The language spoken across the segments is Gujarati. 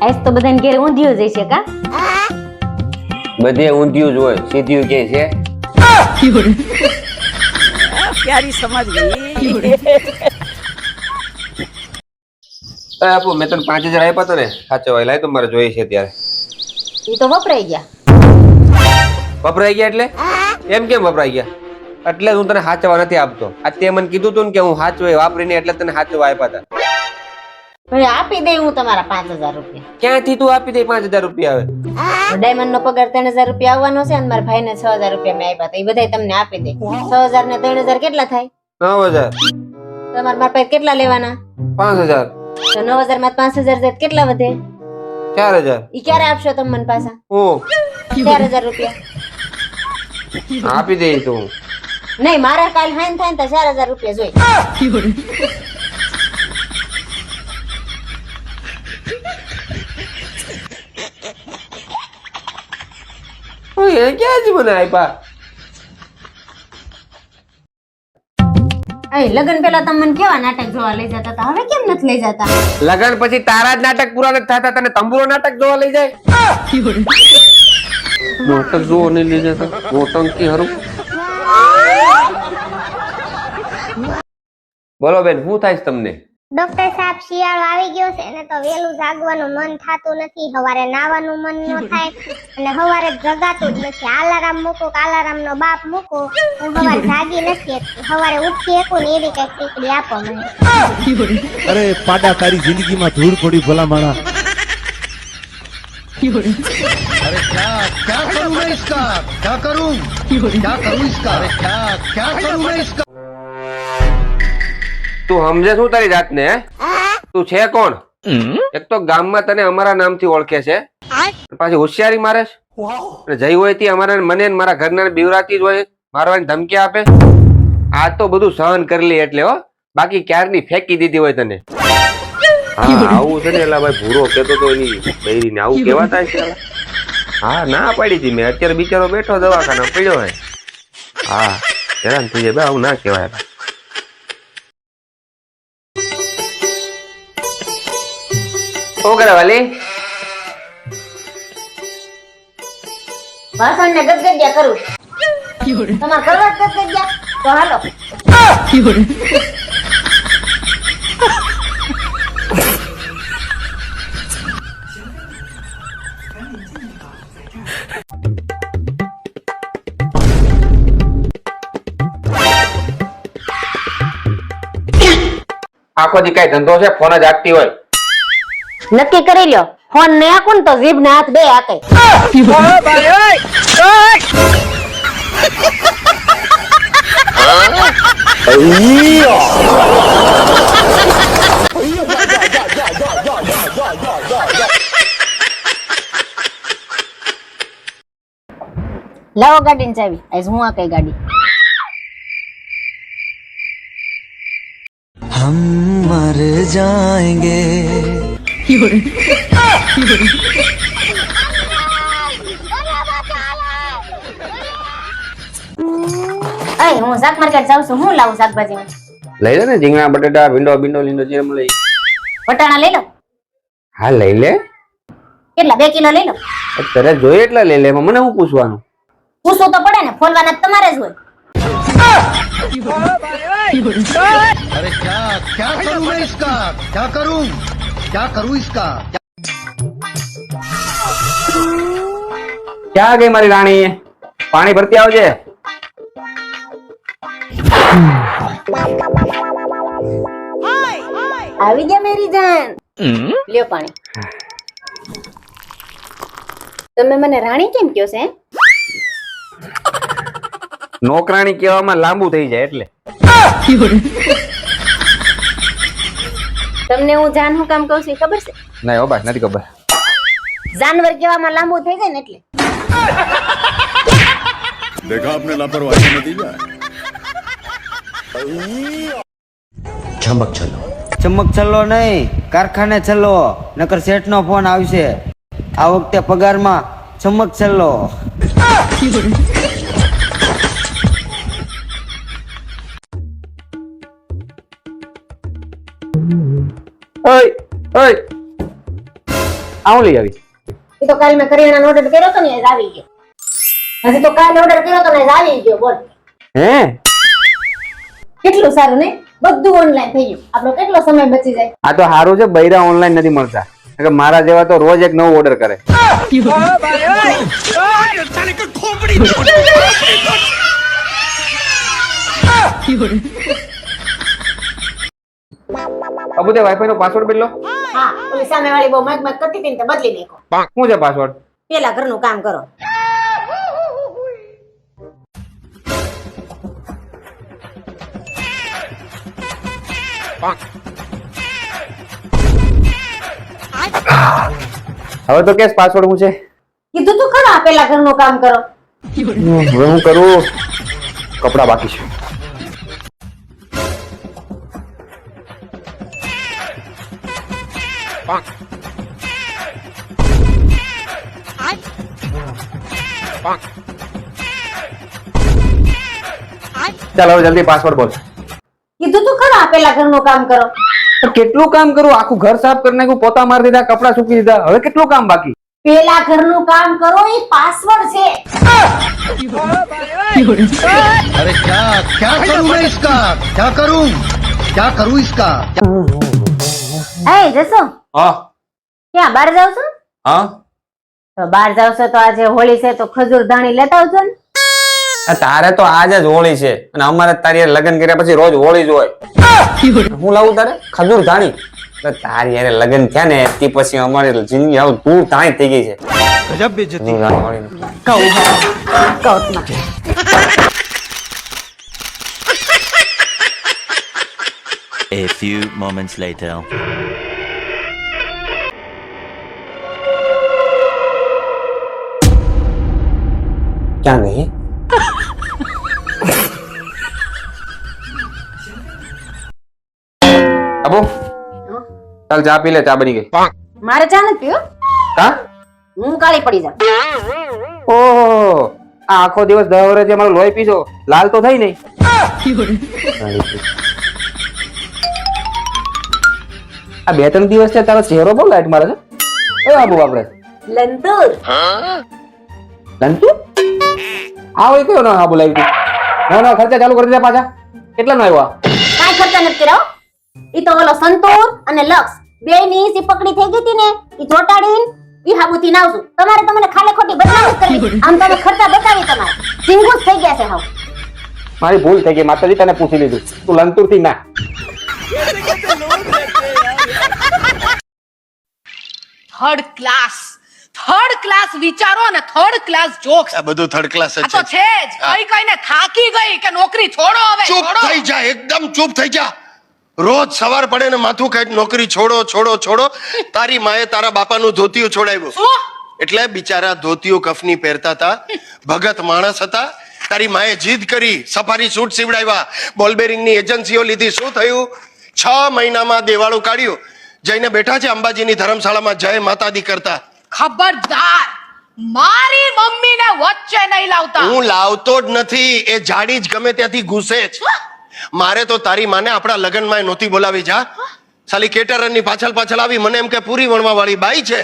આજ તો બધાને ઘેર ઊંધિયું જ છે કા? બધે ઊંધિયું જ હોય, સીધ્યું કે છે? प्यारी समझ गई। આપો મેં તને 5000 આપ્યા તો ને સાચો લાય તો મારે જોઈએ છે ત્યારે. એ તો વપરાઈ ગયા. વપરાઈ ગયા એટલે એમ કેમ વપરાઈ ગયા? એટલે હું તને સાચવા નથી આપતો. આ તે મને કીધું તું ને કે હું સાચવે વાપરીને એટલે તને સાચવા આપ્યા હતા. ભાઈ આપી દે હું તમારા 5000 રૂપિયા. ક્યાંથી તું આપી દે 5000 રૂપિયા આવે? ડાયમંડ નો પગાર 3000 રૂપિયા આવવાનો છે અને મારા ભાઈ ને 6000 રૂપિયા મેં આપ્યા હતા. એ બધા તમને આપી દે. 6000 ને 3000 કેટલા થાય? 9000. તમારા મારા પાસે કેટલા લેવાના? 5000. તો 9000 માં 5000 જાય કેટલા વધે? 4000. ઈ ક્યારે આપશો તમે મને પાછા? હું 4000 રૂપિયા આપી દે તું. નહીં, મારા કાલ હાઈન થાય ને તો 4000 રૂપિયા જોઈ. એ ક્યાંથી મને આપ્યા? અહીં લગન પેલા તમે મને કેવા નાટક જોવા લઈ જતા હતા, હવે કેમ નથી લઈ જતા? લગન પછી તારા જ નાટક પૂરા નથી થતા, તને તંબુરો નાટક જોવા લઈ જાય? નાટક જોવા નહીં લઈ જતા નોટંકી હારું. બોલો બેન, શું થાય છે તમને? ડોક્ટર સાહેબ શિયાળો આવી ગયો છે ને તો વેલું જાગવાનું મન થાતું નથી, સવારે નાવાનું મન ન થાય અને સવારે જગાતું જ નથી. અલાર્મ મૂકો કે અલાર્મ નો બાપ મૂકો, હું સવારે જાગી નથી શકતી. સવારે ઉઠી શકું ને એવી કઈક ટીકડી આપો મને. અરે પાડા તારી જિંદગીમાં ધૂળ પડી ભલા માણા. अरे क्या करूं मैं इसका, क्या करूं इसका, अरे क्या करूं मैं इसका। તું સમજે શું તારી જાતને? તું છે કોણ? એક તો ગામમાં તને અમારા નામથી ઓળખે છે, પાછી હોશિયારી મારે છે. જઈ હોય તી અમારા મને મારા ઘરના બીવરાતી જ હોય, મારવાની ધમકી આપે. આ તો બધું સહન કરી લે એટલે હો, બાકી ક્યારની ફેંકી દીધી હોય તને. હા આવું છે ને એલા ભાઈ, ભૂરો કેતો તો એની બૈરીને આવું કેવાતા છે. હા ના પાડી હતી મેં, અત્યારે બિચારો બેઠો દવાખાના પડ્યો હોય. હા હેરાન થઈ જાય, આવું ના કહેવાય. શું કરે વાલી? વાસણ ને ગદગદિયા કરું. તમારે કરવા જ ગદગદિયા તો હાલો. આખો દી કઈ ધંધો છે? ફોન જ આપતી હોય. નક્કી કરી લ્યો, ફોન ને આખું ને તો જીભ ને હાથ બે હાકે. લાવો ગાડીની ચાવી, આજ હું આ કઈ ગાડી. हम मर जाएंगे. અય હું શાક માર્કેટ જાઉં છું, હું લાવું શાકભાજી? લઈ લે ને, રીંગણા બટેટા ભીંડો ભીંડો લીંડો જે લઈ. વટાણા લઈ લો. હા લઈ લે. કેટલા? 2 કિલો લઈ લો. તારે જોઈએ એટલા લઈ લે, એમાં મને શું પૂછવાનું? પૂછવું તો પડે ને, ફોલવાના તમારે જ હોય. अरे क्या करूं मैं इसका, क्या करूं इसका। ક્યાં ગઈ મારી રાણી? પાણી ભરતી આવજે. આવી ગયા મેરી જાન. લ્યો પાણી. તમે મને રાણી કેમ કહો છો? નોકરાણી કહેવામાં લાંબુ થઈ જાય એટલે. તમને હું જાન હું કામ કહું છું ખબર છે? ના હો બસ નથી ખબર. જાનવર કહેવામાં લાંબુ થઈ જાય ને એટલે. देखा आपने लापरवाही नतीजा. चमक चलो. ચમક ચલો નહીં, કારખાને ચલો, નકર શેઠ નો ફોન આવશે. આ વખતે પગારમાં ચમક ચલો. ઓય ઓય આવું લઈ આવી. એ તો કાલ મેં કરિયાણાનો ઓર્ડર કર્યો તો ને એ આવી ગયો. હજી તો કાલ ઓર્ડર કર્યો તો ને એ આવી ગયો. બોલ હે કેટલું સારું ને, બધું ઓનલાઈન થઈ ગયું. આપણો કેટલો સમય બચી જાય. આ તો સારું છે, બૈરા ઓનલાઈન નથી મળતા. કે મારા જેવા તો રોજ એક નવું ઓર્ડર કરે. અબુ તે વાઈફાઈ નો પાસવર્ડ બદલો. હા, ઓલી સામેવાળી બહુ મગમગ કરતી હતી ને તો બદલી નાખ્યો. શું છે પાસવર્ડ? પેલા ઘરનું કામ કરો. હવે તો કેસ પાસવર્ડ શું છે? કીધું તું ખરા પેલા ઘરનું કામ કરો. હવે હું કરું? કપડા બાકી છે. ચાલ હવે જલ્દી પાસવર્ડ બોલ. કીધું તું ખરા પેલા ઘરનું કામ કરો. કેટલું કામ કરું? આખું ઘર સાફ કરી નાખ્યું, પોતા મારી દીધા, કપડા સૂકી દીધા. હવે કેટલું કામ બાકી? પેલા ઘરનું કામ કરો એ પાસવર્ડ છે. अरे क्या करूं मैं इसका, क्या करूं इसका? એ જસો હા ક્યાં બહાર જાવ છો? હા તો બહાર જાવ છો તો આજે હોળી છે તો ખજૂર ધાણી લેતા આવજો ને. તારે તો આજે જ હોળી છે અને અમારે તારી લગ્ન કર્યા પછી રોજ હોળી જ હોય. હું લાવું તારે ખજૂર ધાણી? તારી યારે લગ્ન થયા ને તે પછી અમારી જિંદગી આવું તું ધાણી થઈ ગઈ છે. ગજબ બેઇज्जती. A few moments later. ક્યાં ગઈ? અબુ ચાલ ચા પી લે, ચા બની ગઈ. મારે ચા નથી પીવો, કા? હું કાળી પડી જાઉં. ઓહો, આ આખો દિવસ 10 વર્ષથી અમારું લોહી પીશો, લાલ તો થઈ નહીં. આ 2-3 દિવસ છે તારો ચહેરો બહુ લાઈટ મારે છે. એ બાબુ આપણે લંતુર લંતુ આ હોય કયો ના આ બોલાવી તું? ના ખર્ચા ચાલુ કરી દીધા પાછા. કેટલા નો આવ્યો? કાઈ ખર્ચા નથી કર્યો. ઈ તો ઓલો સંતોર અને લક્ષ બે ની સિપકડી થઈ ગઈ હતી ને, ઈ ચોટાડીને ઈ હાબુથી નાવશું. તમારે તો મને ખાલી ખોટી બદનામ જ કરવી. આમ તમે ખર્ચા બતાવી તમારે સિંગુસ થઈ ગયા છે. હાવ મારી ભૂલ થઈ ગઈ, માતાજી તને પૂછી લીધું. તું લંતુર થી ના. થર્ડ ક્લાસ વિચારો અને થર્ડ ક્લાસ જોક્સ. આ બધું થર્ડ ક્લાસ આ તો છે જ. કઈ કઈને થાકી ગઈ કે નોકરી છોડો હવે. ચૂપ થઈ જા, એકદમ ચૂપ થઈ જા. રોજ સવાર પડે ને માથું ખાઈ નોકરી છોડો છોડો છોડો. તારી માએ તારા બાપાનું ધોતિયું છોડાવ્યું શું? એટલે બિચારા ધોતિયું કફની પહેરતા હતા, ભગત માણસ હતા. તારી માએ જીદ કરી, સફારી સૂટ સીવડાવ્યા, બોલ બેરિંગની એજન્સીઓ લીધી. શું થયું? 6 મહિનામાં દેવાળું કાઢ્યું. જઈને બેઠા છે અંબાજીની ધર્મશાળામાં જય માતાદી કરતા. ખબરદાર, મારી મમ્મીને વચ્ચે નહીં લાવતા. હું લાવતો જ નથી, એ જાડી જ ગમે ત્યાંથી ઘૂસે જ. મારે તો તારી માને આપણા લગ્નમાં નહોતી બોલાવી. જા સાલી કેટરરની પાછળ પાછળ આવી, મને એમ કે પૂરી વણવા વાળી બાઈ છે.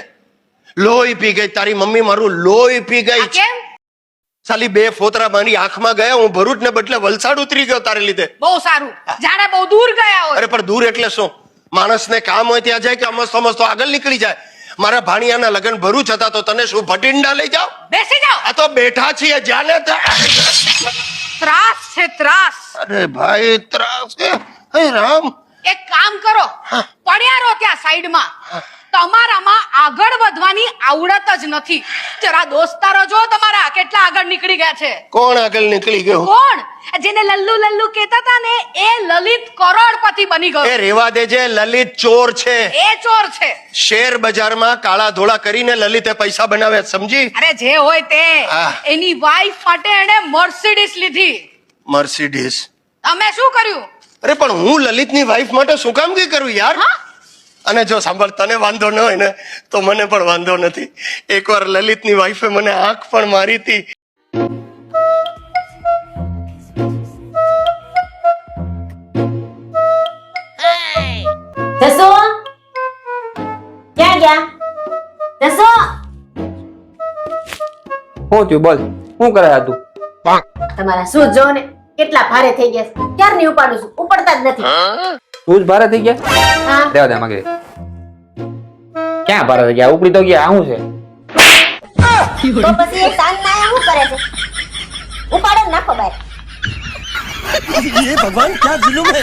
લોહી પી ગઈ તારી મમ્મી, મારું લોહી પી ગઈ. આ કેમ? સાલી 2 ફોતરા મારી આંખમાં ગયા. હું ભરૂચ ને બદલે વલસાડ ઉતરી ગયો તારે લીધે. બહુ સારું, જાણે બહુ દૂર ગયા હોય. અરે પણ દૂર એટલે શું? માણસને કામ હોય ત્યાં જાય કે અમસ્તો મસ્તો આગળ નીકળી જાય. મારા ભાણિયાના લગ્ન ભરૂચ હતા તો તને શું ભટિંડા લઈ જાવ? બેસી જાઓ. આ તો બેઠા છીએ જાને. ત્રાસ છે ત્રાસ. અરે ભાઈ ત્રાસ છે. હે રામ, એક કામ કરો, પડ્યા રહો ત્યાં સાઈડમાં. તમારામાં આગળ વધવાની આવડત જ નથી. જરા દોસ્તારો જો તમારા કેટલા આગળ નીકળી ગયા છે. કોણ આગળ નીકળી ગયો? કોણ? જેને લલ્લુ લલ્લુ કહેતા હતા ને એ લલિત કરોડપતિ બની ગયો. એ રેવા દેજે, લલિત ચોર છે. એ ચોર છે. શેર બજારમાં કાળા ધોળા કરીને લલિતે પૈસા બનાવ્યા, સમજી? અરે જે હોય તે. હા. એની વાઈફ માટે એને મર્સિડીઝ લીધી. મર્સિડીઝ? તમે શું કર્યું? અરે પણ હું લલિતની વાઈફ માટે શું કામ કઈ કરું યાર? અને જો સાંભળ, તને વાંધો ન હોય ને તો મને પણ વાંધો નથી. એકવાર લલિતની વાઈફે મને આંખ પણ મારી હતી. જસો ક્યાં ગયા? જશો શું થયું બોલ, શું કરે આ તું? તમારા શું જો ને કેટલા ભારે થઈ ગયા છે. ક્યારની ઉપાડું છું, ઉપડતા જ નથી. તું જ ભારે થઈ ગયા? હા દેવા દે માગે. ક્યાં ભારે થઈ ગયા? ઉપડી તો ગયા. આ શું છે? તો પછી એ સાંજ ના આયા શું કરે છે? ઉપાડે ને નાખો બહાર. ये भगवान क्या जुलूम है